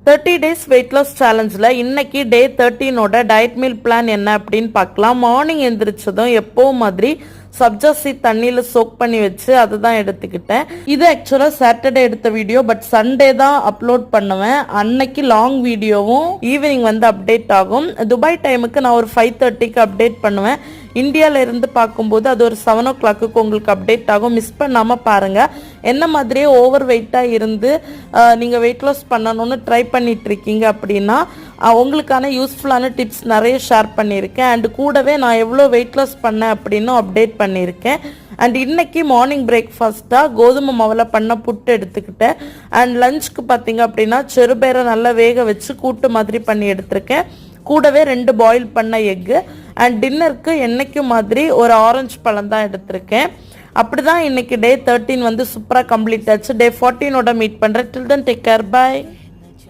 30 days weight loss challengeல இன்னைக்கு டே 13ஓட diet meal plan என்ன அப்படின்னு பார்க்கலாம். மார்னிங் எந்திரிச்சதும் எப்பவும் மாதிரி சப்ஜா சீட் தண்ணியில் சோக் பண்ணி வச்சு அதை தான் எடுத்துக்கிட்டேன். இது ஆக்சுவலாக சாட்டர்டே எடுத்த வீடியோ, பட் சண்டே தான் அப்லோட் பண்ணுவேன். அன்னைக்கு லாங் வீடியோவும் ஈவினிங் வந்து அப்டேட் ஆகும். துபாய் டைமுக்கு நான் ஒரு 5:30க்கு அப்டேட் பண்ணுவேன். இந்தியாவில இருந்து பார்க்கும்போது அது ஒரு 7 o'clock உங்களுக்கு அப்டேட் ஆகும். மிஸ் பண்ணாமல் பாருங்கள். என்ன மாதிரியே ஓவர் வெயிட்டாக இருந்து நீங்கள் வெயிட் லாஸ் பண்ணணும்னு ட்ரை பண்ணிட்டு இருக்கீங்க அப்படின்னா உங்களுக்கான யூஸ்ஃபுல்லான டிப்ஸ் நிறைய ஷேர் பண்ணியிருக்கேன். அண்ட் கூடவே நான் எவ்வளோ வெயிட் லாஸ் பண்ணேன் அப்படின்னு அப்டேட் பண்ணியிருக்கேன். அண்ட் இன்னைக்கு மார்னிங் பிரேக்ஃபாஸ்ட்டாக கோதுமை மாவில் பண்ண புட்டு எடுத்துக்கிட்டேன். அண்ட் லஞ்சுக்கு பார்த்தீங்க அப்படின்னா செருபேரை நல்லா வேக வச்சு கூட்டு மாதிரி பண்ணி எடுத்திருக்கேன். கூடவே 2 பாயில் பண்ண எக்கு. அண்ட் டின்னருக்கு என்னைக்கும் மாதிரி ஒரு ஆரஞ்சு பழம் தான் எடுத்திருக்கேன். அப்படிதான் இன்னைக்கு டே 13 வந்து சூப்பராக கம்ப்ளீட் ஆச்சு. டே 14ஓட மீட் பண்ணுறேன். டில் தென் டேக் கேர், பை.